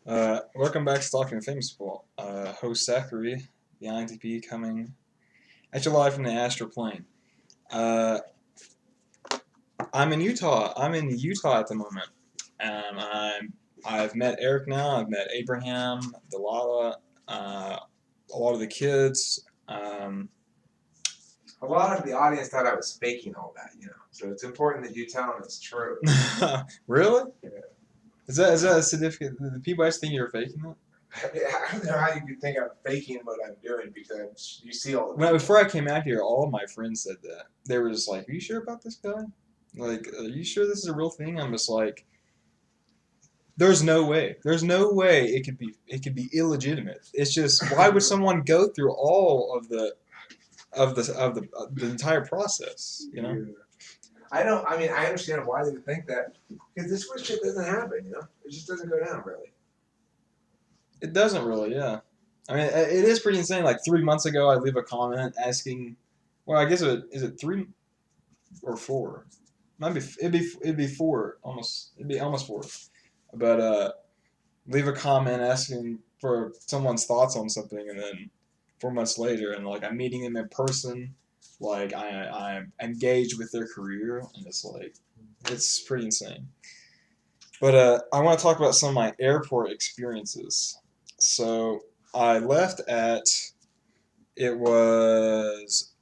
Welcome back to Talking Famous People. Host Zachary, the INTP, coming at you live from the astral plane. Uh, I'm in Utah. I'm in Utah at the moment. I've met Eric now. I've met Abraham, Delilah, a lot of the kids. A lot of the audience thought I was faking all that, So it's important that you tell them it's true. Really? Yeah. Is that a significant? The people actually think you're faking that? I don't know how you could think I'm faking what I'm doing because you see all the Well, before I came out here, all of my friends said that. They were just like, "Are you sure about this guy? Like, are you sure this is a real thing?" I'm just like, "There's no way. There's no way it could be illegitimate. It's just why would someone go through all of the entire process? You know?" Yeah. I understand why they would think that because this sort of shit doesn't happen, It just doesn't go down really. It doesn't really, yeah. I mean, it is pretty insane. Like 3 months ago, I leave a comment asking, well, I guess is it 3 or 4? Might be it'd be 4 almost. It'd be almost 4. But leave a comment asking for someone's thoughts on something, and then 4 months later, and like I'm meeting them in person, like I'm engaged with their career, and it's like it's pretty insane. But I want to talk about some of my airport experiences. So I left at it was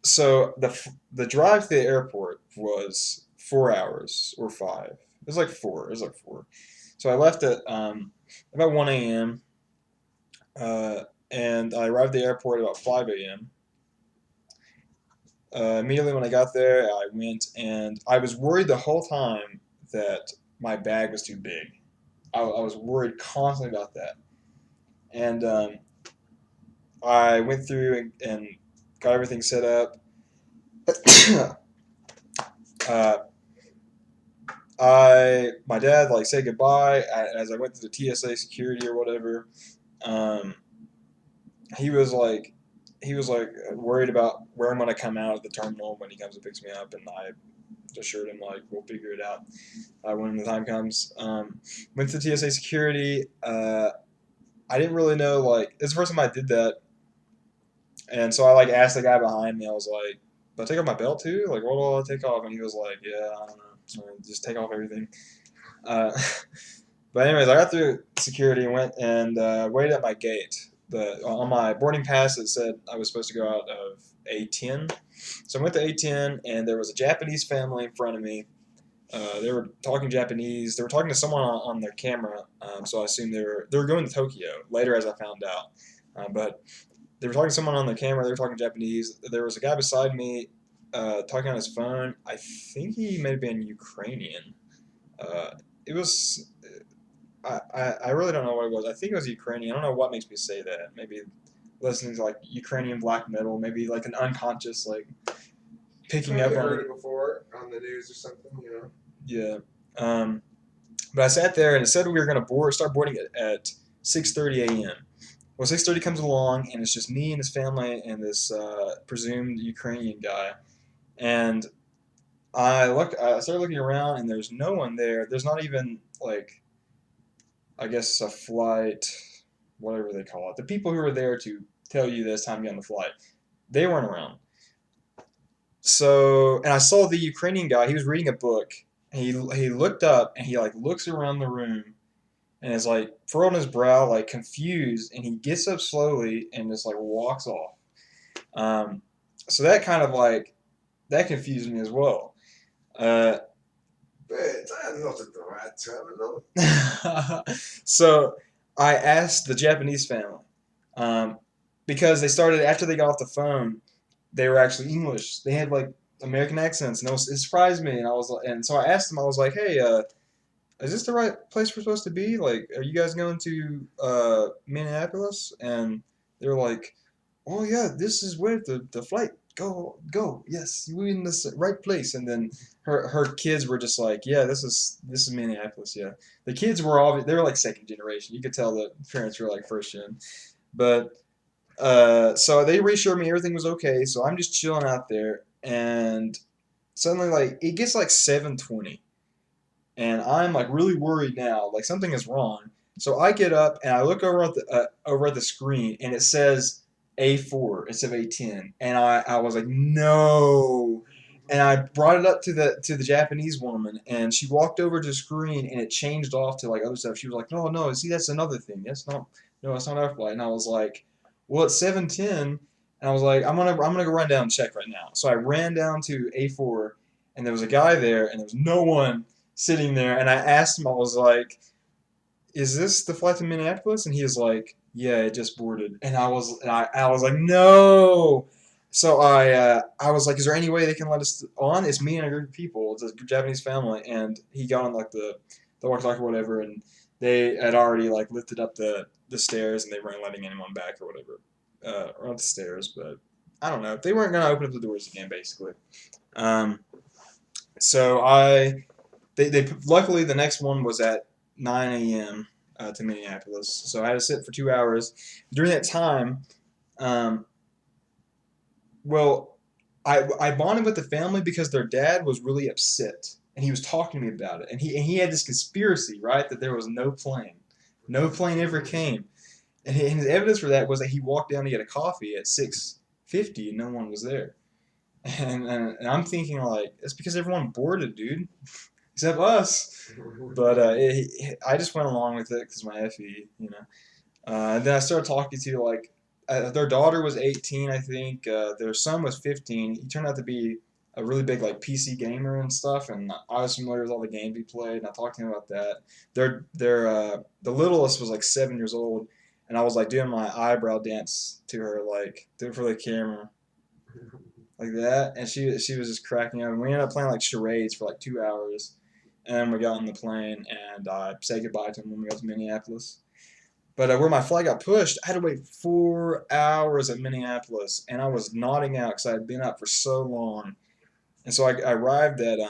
so the drive to the airport was 4 hours or 5. It was like 4. It was like 4. So I left at about 1 a.m. And I arrived at the airport about 5 a.m. Immediately when I got there, I went and I was worried the whole time that my bag was too big. I was worried constantly about that. And I went through and got everything set up. uh, my dad like said goodbye as I went through the TSA security or whatever. Um, he was like worried about where I'm gonna come out of the terminal when he comes and picks me up, and I assured him like we'll figure it out when the time comes. Went to TSA security. I didn't really know like it's the first time I did that, and so I like asked the guy behind me. I was like, "Do I take off my belt too? Like, what do I take off?" And he was like, "Yeah, I don't know. Just take off everything." Uh, but anyways, I got through security and went and waited at my gate. On my boarding pass, it said I was supposed to go out of A10. So I went to A10, and there was a Japanese family in front of me. They were talking Japanese. They were talking to someone on their camera, so I assumed they were going to Tokyo. Later, as I found out, but they were talking to someone on their camera. They were talking Japanese. There was a guy beside me talking on his phone. I think he may have been Ukrainian. It was. I really don't know what it was. I think it was Ukrainian. I don't know what makes me say that. Maybe listening to like Ukrainian black metal. Maybe like an unconscious like picking up on heard it before on the news or something, Yeah. But I sat there and it said we were going to start boarding at 6:30 a.m. Well, 6:30 comes along and it's just me and his family and this presumed Ukrainian guy. And I started looking around and there's no one there. There's not even like I guess a flight, whatever they call it. The people who are there to tell you that it's time to get on the flight, they weren't around. So, and I saw the Ukrainian guy. He was reading a book. He looked up and he like looks around the room and is like furrowed his brow, like confused. And he gets up slowly and just like walks off. Um, so that kind of like that confused me as well. Uh, I'm not at the right terminal. so I asked the Japanese family um, because they started after they got off the phone. They were actually English. They had like American accents, and it surprised me. And so I asked them. I was like, "Hey, is this the right place we're supposed to be? Like, are you guys going to Minneapolis?" And they were like, "Oh yeah, this is where the flight go. Yes, we're in this right place." And then her kids were just like, "Yeah, this is Minneapolis. Yeah." The kids were all they were like second generation. You could tell the parents were like first gen, but. So they reassured me everything was okay. So I'm just chilling out there, and suddenly, like, it gets like 7:20, and I'm like really worried now, like something is wrong. So I get up and I look over at the screen, and it says A4 instead of A10, and I was like, no. And I brought it up to the Japanese woman, and she walked over to the screen, and it changed off to like other stuff. She was like, no, no, see, that's another thing. That's not, no, it's not our flight. And I was like, well, it's 7:10, and I was like, I'm gonna go run down and check right now. So I ran down to A4, and there was a guy there, and there was no one sitting there, and I asked him, I was like, "Is this the flight to Minneapolis?" And he was like, "Yeah, it just boarded." And I was like, "No!" So I was like, "Is there any way they can let us on?" It's me and a group of people. It's a Japanese family, and he got on like the walkie-talkie or whatever, and they had already like lifted up the stairs, and they weren't letting anyone back or whatever, or not the stairs, but I don't know. They weren't gonna open up the doors again, basically. Um, so they luckily the next one was at 9 a.m. To Minneapolis, so I had to sit for 2 hours. During that time, um, well, I bonded with the family because their dad was really upset, and he was talking to me about it, and he had this conspiracy, right, that there was no plane ever came, and his evidence for that was that he walked down to get a coffee at 6:50 and no one was there, and I'm thinking like it's because everyone boarded, dude, except us. But I just went along with it because my FE, you know. And then I started talking to like their daughter was 18, I think. Their son was 15. He turned out to be a really big like PC gamer and stuff, and I was familiar with all the games he played, and I talked to him about that. The littlest was like 7 years old, and I was like doing my eyebrow dance to her, like do it for the camera, like that, and she was just cracking up. And we ended up playing like charades for like 2 hours, and then we got on the plane, and I said goodbye to him when we got to Minneapolis. But where my flight got pushed, I had to wait 4 hours at Minneapolis, and I was nodding out because I had been up for so long. And so I arrived at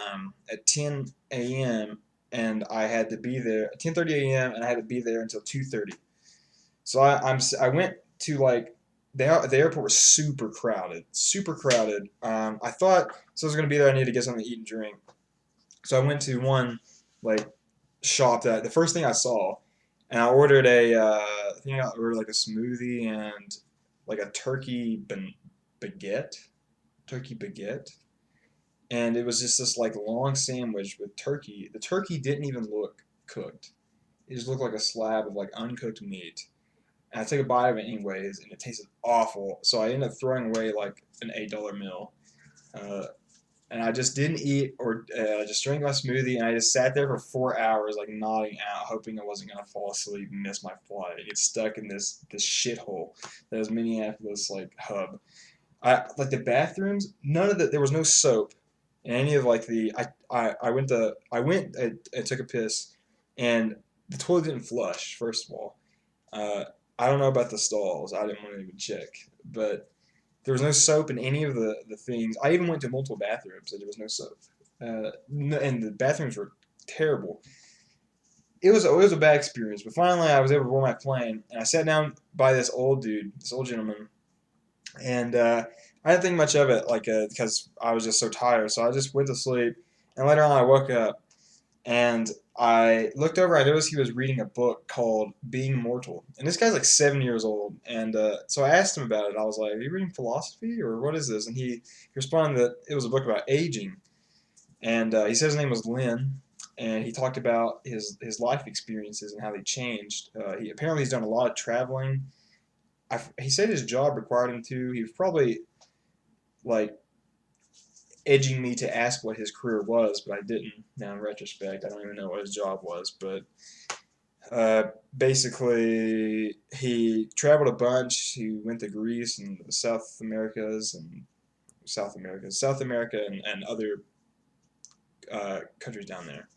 10 a.m. and I had to be there at 10:30 a.m. and I had to be there until 2:30. So I went to like the airport was super crowded, super crowded. I thought so I was gonna be there. I needed to get something to eat and drink. So I went to one like shop that the first thing I saw, and I ordered I think I ordered like a smoothie and like a baguette, turkey baguette, and it was just this like long sandwich with turkey. The turkey didn't even look cooked; it just looked like a slab of like uncooked meat. And I took a bite of it anyways, and it tasted awful. So I ended up throwing away like an $8 meal. Uh, and I just didn't eat or just drank my smoothie, and I just sat there for 4 hours, like nodding out, hoping I wasn't gonna fall asleep and miss my flight. I get stuck in this shithole that is Minneapolis like hub. I like the bathrooms. None of the there was no soap in any of like the. I took a piss, and the toilet didn't flush. First of all, uh, I don't know about the stalls. I didn't want to even check, but there was no soap in any of the things. I even went to multiple bathrooms and there was no soap. And the bathrooms were terrible. It was a bad experience, but finally I was able to board my plane, and I sat down by this old dude, this old gentleman, and I didn't think much of it, like because I was just so tired. So I just went to sleep, and later on I woke up, and I looked over. I noticed he was reading a book called Being Mortal, and this guy's like 7 years old. And so I asked him about it. I was like, "Are you reading philosophy, or what is this?" And he responded that it was a book about aging, and he said his name was Lynn, and he talked about his life experiences and how they changed. He apparently he's done a lot of traveling. He said his job required him to. He was probably like edging me to ask what his career was, but I didn't. Now in retrospect, I don't even know what his job was, but Uh, basically, he traveled a bunch. He went to Greece and South America, and other countries down there.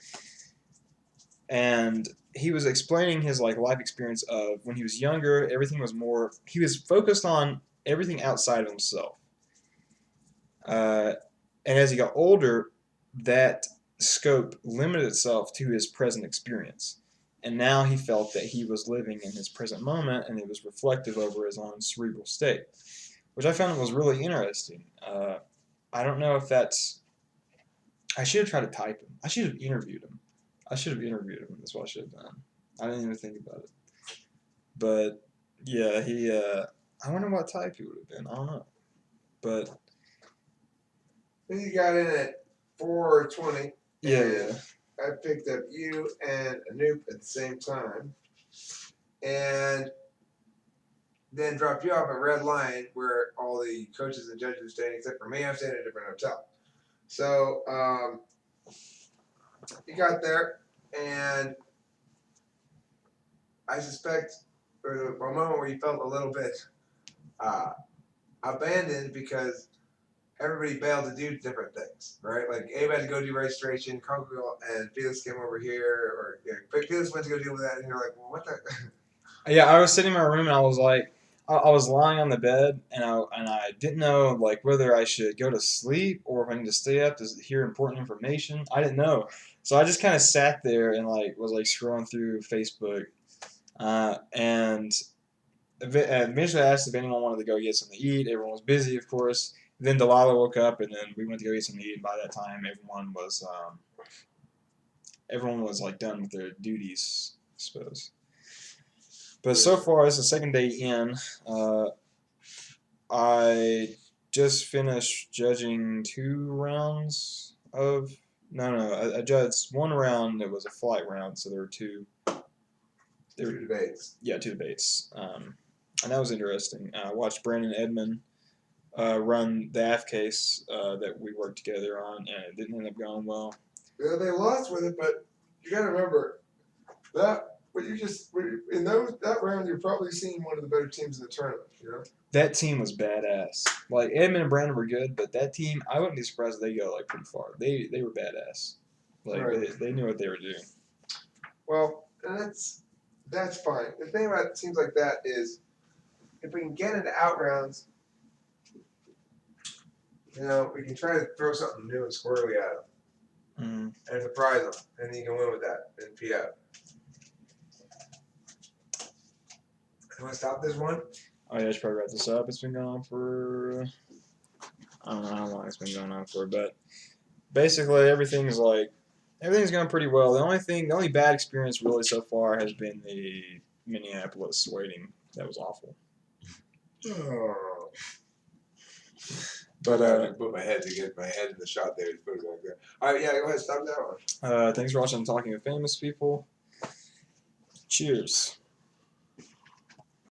And he was explaining his like life experience of when he was younger. Everything was more. He was focused on everything outside of himself. Uh, and as he got older, that scope limited itself to his present experience. And now he felt that he was living in his present moment, and it was reflective over his own cerebral state, which I found was really interesting. I don't know if that's. I should have tried to type him. I should have interviewed him. I should have interviewed him. That's what I should have done. I didn't even think about it. But yeah, he. I wonder what type he would have been. I don't know. But Then you got in at 4:20, yeah, and yeah. I picked up you and Anoop at the same time, and then dropped you off at Red Lion, where all the coaches and judges are staying, except for me. I'm staying at a different hotel. So you got there, and I suspect there was a moment where you felt a little bit uh, abandoned because everybody bailed to do different things, right? Like Abe had to go do registration, Coco and Felix came over here, or Felix went to go deal with that, and you're like, well, what the? Yeah, I was sitting in my room and I was like, I was lying on the bed and I didn't know like whether I should go to sleep or if I need to stay up to hear important information. I didn't know, so I just kind of sat there and like was like scrolling through Facebook, and eventually I asked if anyone wanted to go get something to eat. Everyone was busy, of course. Then Delilah woke up and then we went to go get something to eat. And by that time, everyone was like done with their duties, I suppose. But so far, it's the second day in. Uh, I just finished judging 2 rounds of. No. I judged 1 round. It was a flight round, so there were two. There Two were, debates. yeah, two debates. And that was interesting. I watched Brandon Edmond run the AF case that we worked together on, and it didn't end up going well. Yeah, they lost with it, but you got to remember that. What you just in that round, you're probably seeing one of the better teams in the tournament. You know. That team was badass. Like Edmund and Brandon were good, but that team, I wouldn't be surprised if they go like pretty far. They were badass. Like Right. they knew what they were doing. Well, and that's fine. The thing about teams like that is, if we can get into out rounds, we can try to throw something new and squirrely at them and surprise them, and you can win with that and pee out. You want to stop this one? Oh yeah, I should probably wrap this up. It's been going on for I don't know how long it's been going on for, but basically everything's going pretty well. The only bad experience really so far has been the Minneapolis waiting. That was awful. Oh. But I put my head to get my head in the shot there. Put it like that. All right, yeah, go ahead, stop that one. thanks for watching Talking to Famous People. Cheers.